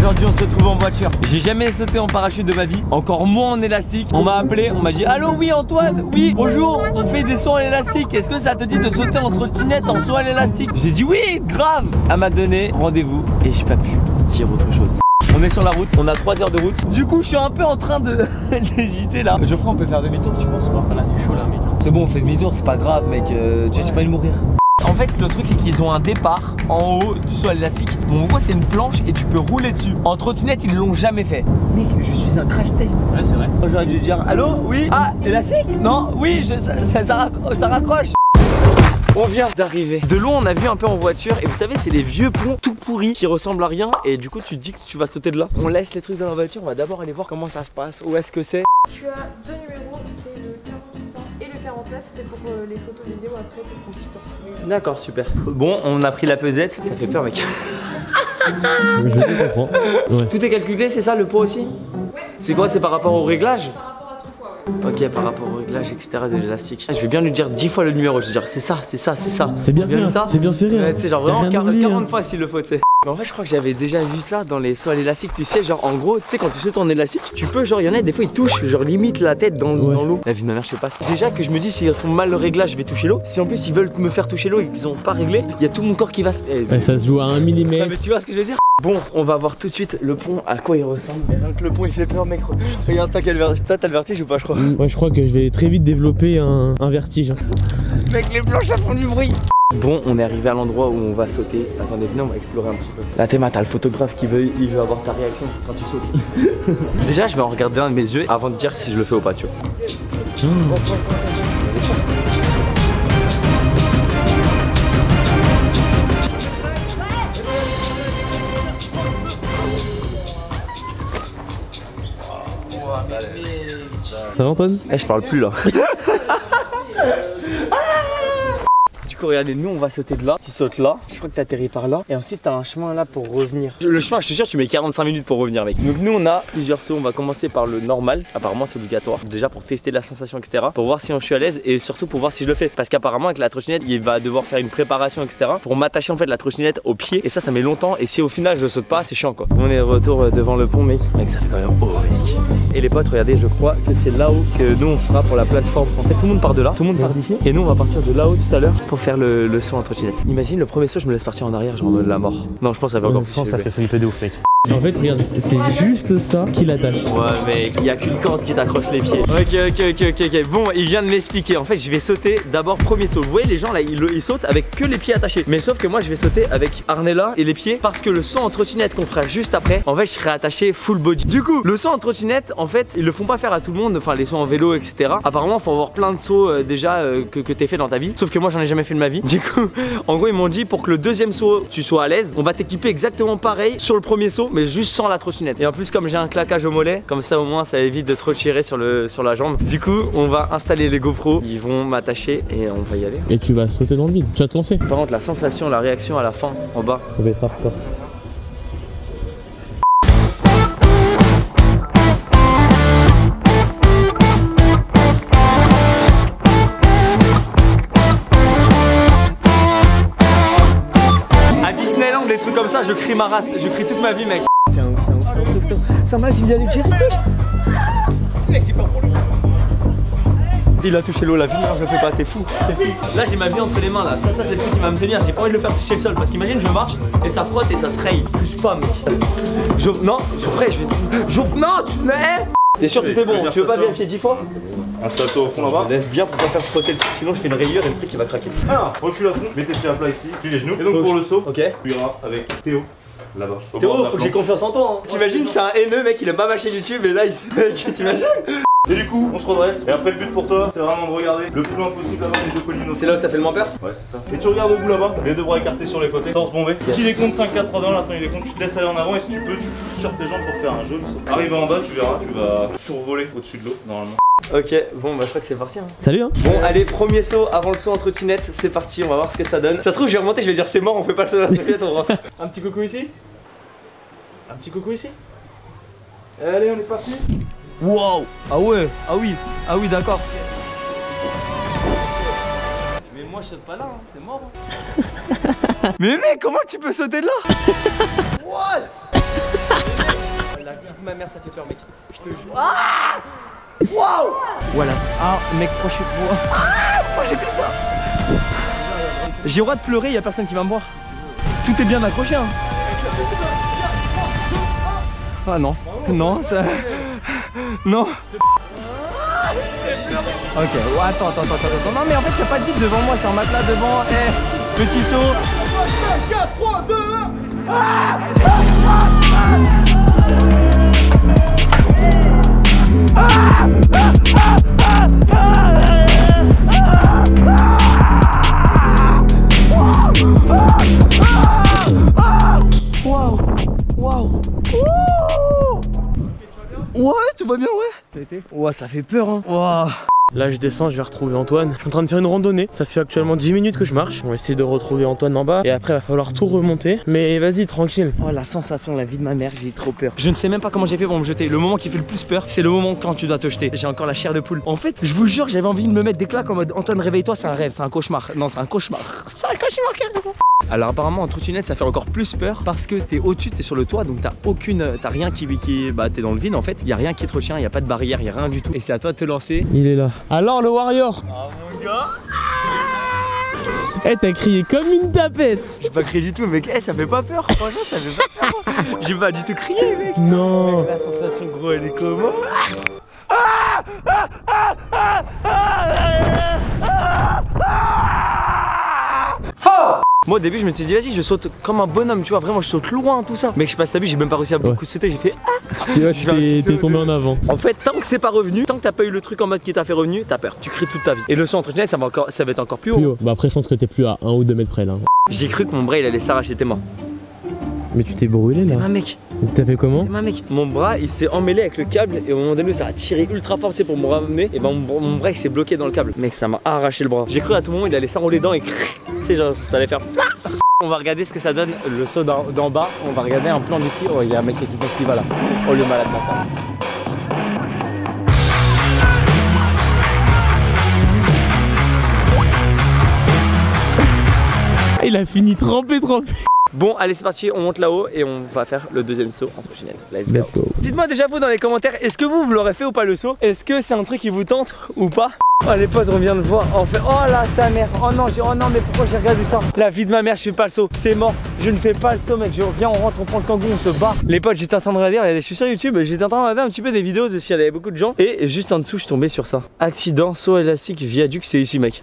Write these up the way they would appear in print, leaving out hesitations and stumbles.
Aujourd'hui on se retrouve en voiture. J'ai jamais sauté en parachute de ma vie, encore moins en élastique. On m'a appelé, on m'a dit allô oui Antoine, oui bonjour, on fait des sauts en élastique. Est-ce que ça te dit de sauter en trottinette en saut à l'élastique? J'ai dit oui, grave. Elle m'a donné rendez-vous et j'ai pas pu dire autre chose. On est sur la route, on a 3 heures de route. Du coup je suis un peu en train de d'hésiter là. Geoffrey, on peut faire demi-tour tu penses pas? Là c'est chaud là mec. C'est bon, on fait demi-tour, c'est pas grave mec, tu sais j'ai pas envie de mourir. En fait le truc c'est qu'ils ont un départ en haut du saut à l'élastique. Bon en gros c'est une planche et tu peux rouler dessus. En trottinette ils l'ont jamais fait. Mec je suis un crash test. Ouais c'est vrai. J'aurais dû dire allô, oui. Ah élastique? Non, oui ça raccroche. On vient d'arriver. De loin on a vu un peu en voiture et vous savez c'est les vieux ponts tout pourris qui ressemblent à rien. Et du coup tu te dis que tu vas sauter de là. On laisse les trucs dans la voiture, on va d'abord aller voir comment ça se passe. Où est-ce que c'est? Tu as 2 numéros, c'est le 43 et le 49, c'est pour les photos vidéo après pour qu'on puisse te retrouver. D'accord super. Bon on a pris la pesette, ça fait peur mec. Je comprends. Ouais. Tout est calculé c'est ça le poids aussi? Ouais. C'est quoi, c'est par rapport au réglage? Par rapport à ton poids, ouais. Ok, par rapport au réglage, etc. de l'élastique. Je vais bien lui dire 10 fois le numéro. Je vais dire c'est ça, c'est ça, c'est ça. C'est bien fait, ça. c'est bien serré. Ouais, tu sais, genre vraiment 40 40 fois s'il le faut, tu sais. Mais en fait, je crois que j'avais déjà vu ça dans les sauts à l'élastique. Tu sais, genre en gros, tu sais, quand tu sautes en élastique, tu peux, genre, il y en a des fois, ils touchent, genre limite la tête dans l'eau. La vie de ma mère, je sais pas. Déjà que je me dis, s'ils font mal le réglage, je vais toucher l'eau. Si en plus ils veulent me faire toucher l'eau et qu'ils ont pas réglé, il y a tout mon corps qui va se. Ouais, ça se joue à 1 mm. Mais tu vois ce que je veux dire? Bon, on va voir tout de suite le pont, à quoi il ressemble. Donc le pont il fait peur mec. Regarde toi, t'as le vertige ou pas je crois? Moi je crois que je vais très vite développer un vertige. Mec les planches elles font du bruit. Bon on est arrivé à l'endroit où on va sauter. Attendez venez on va explorer un petit peu. Là Théma t'as le photographe qui veut avoir ta réaction quand tu sautes. Déjà je vais en regarder un de mes yeux avant de dire si je le fais ou pas tu vois. Ça va Antoine? Eh je parle plus là. Du coup regardez nous on va sauter de là. Tu sautes là, je crois que t'atterris par là. Et ensuite t'as un chemin là pour revenir. Le chemin je suis sûr tu mets 45 minutes pour revenir mec. Donc nous on a plusieurs sauts, on va commencer par le normal. Apparemment c'est obligatoire. Déjà pour tester la sensation etc. Pour voir si je suis à l'aise et surtout pour voir si je le fais. Parce qu'apparemment avec la trottinette il va devoir faire une préparation etc. Pour m'attacher en fait la trottinette au pied. Et ça met longtemps. Et si au final je saute pas c'est chiant quoi. On est de retour devant le pont mec. Mec ça fait quand même haut mec. Et les potes regardez je crois que c'est là-haut que nous on fera pour la plateforme. En fait tout le monde part de là, tout le monde part d'ici. Et nous on va partir de là-haut tout à l'heure pour faire le saut en trottinette. Imagine le premier saut je me laisse partir en arrière genre en mode la mort. Non je pense que ça va encore plus. Je pense que ça fait flipper de ouf mec. En fait regarde c'est juste ça qui l'attache. Ouais mec il y a qu'une corde qui t'accroche les pieds. Ok. Bon il vient de m'expliquer. En fait je vais sauter d'abord premier saut. Vous voyez les gens là ils sautent avec que les pieds attachés. Mais sauf que moi je vais sauter avec harnais là et les pieds. Parce que le saut en trottinette qu'on fera juste après, en fait je serai attaché full body. Du coup le saut en trottinette en fait ils le font pas faire à tout le monde. Enfin les sauts en vélo etc. Apparemment faut avoir plein de sauts déjà que t'aies fait dans ta vie. Sauf que moi j'en ai jamais fait de ma vie. Du coup en gros ils m'ont dit pour que le deuxième saut tu sois à l'aise, on va t'équiper exactement pareil sur le premier saut mais juste sans la trottinette. Et en plus comme j'ai un claquage au mollet, comme ça au moins ça évite de trop tirer sur la jambe. Du coup on va installer les GoPros, ils vont m'attacher et on va y aller. Et tu vas sauter dans le vide, tu vas te lancer. Par contre la sensation, la réaction à la fin en bas, ça va être hardcore. des trucs comme ça, je crie ma race, je crie toute ma vie, mec. C'est un ouf. Ça m'a dit d'y aller direct. Mec, j'ai pas pour lui. Il a touché l'eau, la vie, non, je le fais pas, t'es fou. Là, j'ai ma vie entre les mains, là. Ça c'est le truc qui va me tenir. J'ai pas envie de le faire toucher le sol parce qu'imagine, je marche et ça frotte et ça se raye. Touche pas, mec. Non, je ferai, je vais. Non, tu mets. T'es sûr que tout est bon? Tu veux pas vérifier 10 fois? Installe-toi au fond là-bas. Je laisse bien pour pas faire frotter le truc, sinon je fais une rayure et le truc il va craquer. Alors, recule à fond, mets tes pieds à plat ici, plie les genoux. Et donc pour le saut, ok, tu iras avec Théo là-bas. Théo, faut que j'ai confiance en toi. Hein. T'imagines, c'est un haineux mec, il a pas ma chaîne YouTube et là il se. T'imagines? Et du coup, on se redresse. Et après, le but pour toi, c'est vraiment de regarder le plus loin possible avant les deux collines. C'est là où ça fait le moins peur? Ouais, c'est ça. Et tu regardes au bout là-bas, les deux bras écartés sur les côtés, sans se bomber. Si les comptes 5, 4, 3, 2, 1, à la fin il les compte, tu te laisses aller en avant et si tu peux, tu pousses sur tes jambes pour faire un joli saut. Arrive en bas, tu verras, tu vas survoler au-dessus de l'eau, normalement. Ok, bon bah je crois que c'est parti hein. Salut hein. Bon allez, premier saut avant le saut en trottinette, c'est parti, on va voir ce que ça donne. Ça se trouve je vais remonter, je vais dire c'est mort, on fait pas le saut en trottinette, on rentre. Un petit coucou ici. Un petit coucou ici. Allez, on est parti. Wow. Ah ouais, ah oui d'accord. Mais moi je saute pas là, hein. C'est mort hein. Mais mec, comment tu peux sauter de là? What? La vie de ma mère, ça fait peur, mec. Je te jure. Ah, waouh. Voilà. Ah, mec, proche moi. Ah, pourquoi j'ai fait ça? J'ai le droit de pleurer, y a personne qui va me voir. Tout est bien accroché, hein. Ah non, non, ça... Non. Ok, oh, attends. Non mais en fait y'a pas de vide devant moi, c'est un matelas devant. Eh, petit saut. 4, 3, 2, 1. Ah, waouh. Ouais, tout va bien, ouais. Ça a été? Ouais, ça fait peur, hein. Wow. Là je descends, je vais retrouver Antoine. Je suis en train de faire une randonnée. Ça fait actuellement 10 minutes que je marche. On va essayer de retrouver Antoine en bas. Et après il va falloir tout remonter. Mais vas-y, tranquille. Oh la sensation, la vie de ma mère, j'ai trop peur. Je ne sais même pas comment j'ai fait pour me jeter. Le moment qui fait le plus peur, c'est le moment quand tu dois te jeter. J'ai encore la chair de poule. En fait, je vous jure, j'avais envie de me mettre des claques en mode Antoine, réveille-toi, c'est un rêve, c'est un cauchemar. Non, c'est un cauchemar. C'est un cauchemar carrément. Alors apparemment en trottinette ça fait encore plus peur parce que t'es au-dessus, t'es sur le toit, donc t'as rien qui bah t'es dans le vide en fait, y a rien qui te retient, y a pas de barrière, y a rien du tout. Et c'est à toi de te lancer. Il est là. Alors le warrior. Ah mon gars. Eh t'as crié comme une tapette. J'ai pas crié du tout mec, ça fait pas peur, franchement ça fait pas peur. J'ai pas du tout crié mec. Non mec, la sensation gros elle est comment? Fort. Moi au début je me suis dit vas-y je saute comme un bonhomme tu vois, vraiment je saute loin tout ça. Mec je sais pas si t'as vu, j'ai même pas réussi à beaucoup sauter, j'ai fait t'es tombé en avant. En fait tant que c'est pas revenu, tant que t'as pas eu le truc en mode qui t'a fait revenu, t'as peur, tu cries toute ta vie. Et le saut en trottinette ça va être encore plus haut. Bah après je pense que t'es plus à 1 ou 2 mètres près là. J'ai cru que mon bras il allait s'arracher, t'es mort. Mais tu t'es brûlé là. T'es ma mec. T'as fait comment? T'es ma mec. Mon bras il s'est emmêlé avec le câble et au moment donné ça a tiré ultra fort c'est pour me ramener. Et ben mon bras il s'est bloqué dans le câble. Mec ça m'a arraché le bras. J'ai cru à tout moment il allait s'enrouler dedans et tu sais genre ça allait faire. On va regarder ce que ça donne le saut d'en bas. On va regarder un plan d'ici. Oh il y a un mec qui va là. Oh le malade mental. Il a fini trempé. Bon allez c'est parti, on monte là-haut et on va faire le deuxième saut en trottinette. Let's go. Dites-moi déjà vous dans les commentaires, est-ce que vous l'aurez fait ou pas le saut? Est-ce que c'est un truc qui vous tente ou pas? Oh les potes on vient de voir, on fait oh là sa mère, oh non mais pourquoi j'ai regardé ça? La vie de ma mère, je fais pas le saut, c'est mort, je ne fais pas le saut mec, je reviens, on rentre, on prend le kangou, on se bat. Les potes j'étais en train de regarder, je suis sur YouTube, j'étais en train de regarder un petit peu des vidéos de s'il y avait beaucoup de gens. Et juste en dessous je suis tombé sur ça. Accident, saut élastique, viaduc, c'est ici mec.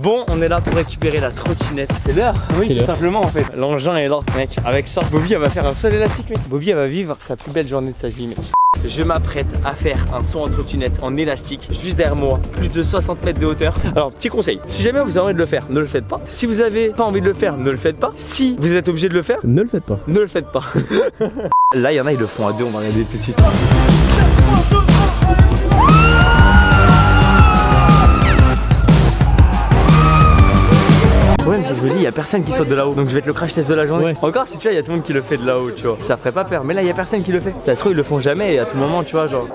Bon, on est là pour récupérer la trottinette. C'est l'heure? Oui, tout simplement en fait. L'engin est là, mec. Avec ça, Bobby elle va faire un saut élastique, mec. Bobby elle va vivre sa plus belle journée de sa vie, mec. Je m'apprête à faire un saut en trottinette en élastique, juste derrière moi, plus de 60 mètres de hauteur. Alors, petit conseil, si jamais vous avez envie de le faire, ne le faites pas. Si vous avez pas envie de le faire, ne le faites pas. Si vous êtes obligé de le faire, ne le faites pas. Ne le faites pas. Là, il y en a, ils le font à deux, on va regarder tout de suite. Le problème c'est que je me dis il y a personne qui saute de là-haut, donc je vais être le crash test de la journée. Ouais. Encore si tu vois il y a tout le monde qui le fait de là-haut tu vois, ça ferait pas peur, mais là il y a personne qui le fait. Ça se trouve ils le font jamais et à tout moment tu vois genre.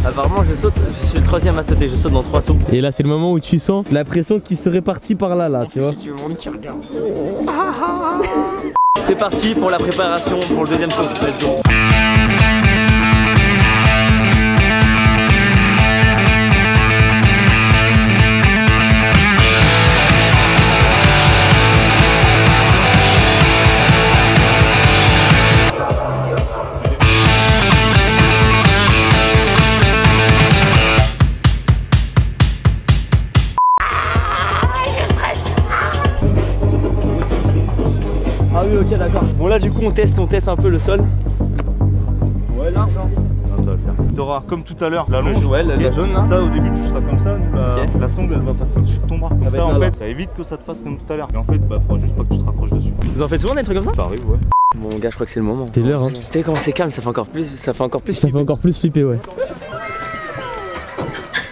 Apparemment je saute, je suis le troisième à sauter, je saute dans 3 sauts. Et là c'est le moment où tu sens la pression qui se répartit par là tu vois. Si tu veux mon mec regarde. C'est parti pour la préparation pour le deuxième saut. Let's go. Ah oui ok d'accord. Bon là du coup on teste un peu le sol. Ouais large hein. Non, ça va le faire. T'auras comme tout à l'heure la longe, la jaune là. Ça au début tu seras comme ça, la sonde elle va passer au-dessus de ton bras. Comme ça en fait ça évite que ça te fasse comme tout à l'heure. Et en fait bah faudra juste pas que tu te raccroches dessus. Vous en faites souvent des trucs comme ça? Ça arrive ouais. Bon gars je crois que c'est le moment. C'est l'heure hein. Tu sais comment c'est calme, ça fait encore plus flipper. Ça fait encore plus flipper ouais.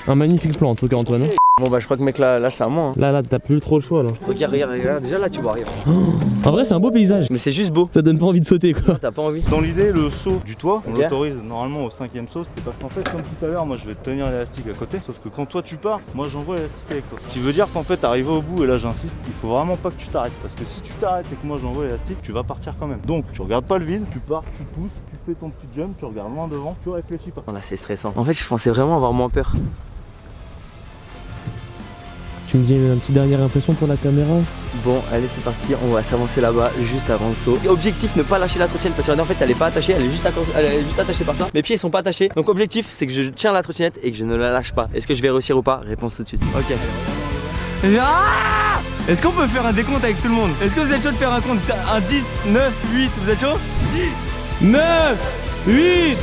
Un magnifique plan en tout cas Antoine. Bon bah je crois que mec là c'est à moi hein. Là t'as plus trop le choix là. Regarde, déjà là tu vois rien. En vrai c'est un beau paysage. Mais c'est juste beau. Ça donne pas envie de sauter quoi. T'as pas envie? Dans l'idée, le saut du toit, on Ok. l'autorise normalement au 5e saut. C'est parce qu'en fait, comme tout à l'heure, moi je vais te tenir l'élastique à côté. Sauf que quand toi tu pars, moi j'envoie l'élastique avec toi. Ce qui veut dire qu'en fait, arrivé au bout, et là j'insiste, il faut vraiment pas que tu t'arrêtes. Parce que si tu t'arrêtes et que moi j'envoie l'élastique, tu vas partir quand même. Donc tu regardes pas le vide, tu pars, tu pousses, tu fais ton petit jump, tu regardes loin devant, tu réfléchis pas. Là c'est stressant. En fait je pensais vraiment avoir moins peur. Tu me dis une petite dernière impression pour la caméra? Bon allez c'est parti, on va s'avancer là-bas juste avant le saut. Et objectif, ne pas lâcher la trottinette parce que en fait elle est pas attachée, elle est juste attachée par ça. Mes pieds sont pas attachés. Donc objectif c'est que je tiens la trottinette et que je ne la lâche pas. Est-ce que je vais réussir ou pas? Réponse tout de suite. Ok. Ah, est-ce qu'on peut faire un décompte avec tout le monde? Est-ce que vous êtes chaud de faire un compte? Un 10, 9, 8, vous êtes chaud? 10, 9, 8,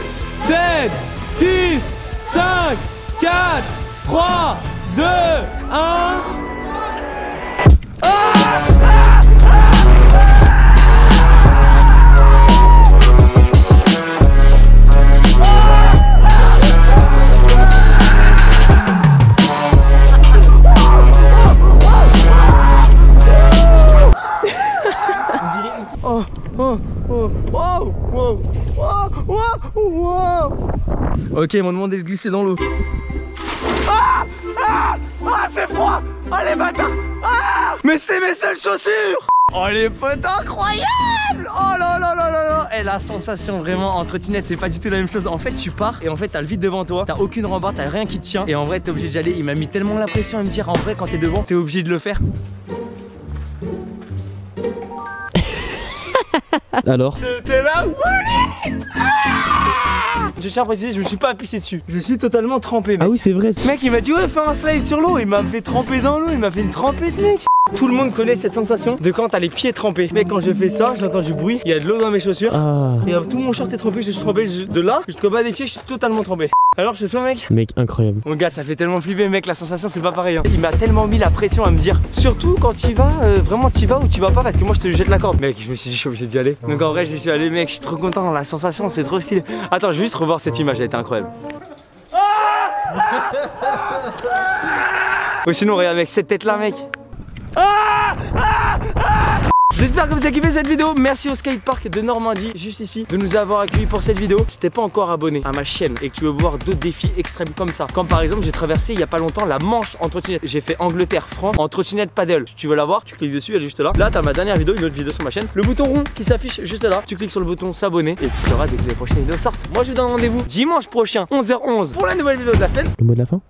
7, 6, 5, 4, 3, 2, 1. Ok, ils m'ont demandé de glisser dans l'eau. Ah, c'est froid. Ah les bâtards. Ah, mais c'est mes seules chaussures. Oh les potes, incroyable. Oh là là là là là. Et la sensation vraiment en trottinette, c'est pas du tout la même chose. En fait tu pars et en fait t'as le vide devant toi, t'as aucune rambarde, t'as rien qui te tient. Et en vrai t'es obligé d'y aller. Il m'a mis tellement la pression à me dire en vrai quand t'es devant, t'es obligé de le faire. Alors? C'était là. Je tiens à préciser, je me suis pas pissé dessus. Je suis totalement trempé mec. Ah oui c'est vrai. Le mec il m'a dit ouais fais un slide sur l'eau. Il m'a fait tremper dans l'eau, il m'a fait une trempette mec. Tout le monde connaît cette sensation de quand t'as les pieds trempés. Mais quand je fais ça, j'entends du bruit, il y a de l'eau dans mes chaussures. Ah. Et tout mon short est trempé, je suis trempé de là jusqu'au bas des pieds, je suis totalement trempé. Alors je sais ça mec? Mec incroyable. Mon gars ça fait tellement flipper mec, la sensation c'est pas pareil hein. Il m'a tellement mis la pression à me dire, surtout quand tu vas, vraiment tu vas ou tu vas pas parce que moi je te jette la corde. Mec je me suis dit je suis obligé d'y aller. Donc en vrai j'y suis allé mec, je suis trop content, la sensation c'est trop stylé. Attends je vais juste revoir cette image, elle était incroyable. Ou sinon regarde mec cette tête là mec. J'espère que vous avez kiffé cette vidéo. Merci au skatepark de Normandie, juste ici, de nous avoir accueillis pour cette vidéo. Si t'es pas encore abonné à ma chaîne et que tu veux voir d'autres défis extrêmes comme ça, comme par exemple j'ai traversé il y a pas longtemps la Manche en trottinette. J'ai fait Angleterre-France en trottinette paddle. Si tu veux la voir, tu cliques dessus, elle est juste là. Là t'as ma dernière vidéo, une autre vidéo sur ma chaîne. Le bouton rond qui s'affiche juste là. Tu cliques sur le bouton s'abonner et tu sauras dès que les prochaines vidéos sortent. Moi je vous donne rendez-vous dimanche prochain 11h11 pour la nouvelle vidéo de la semaine. Le mot de la fin?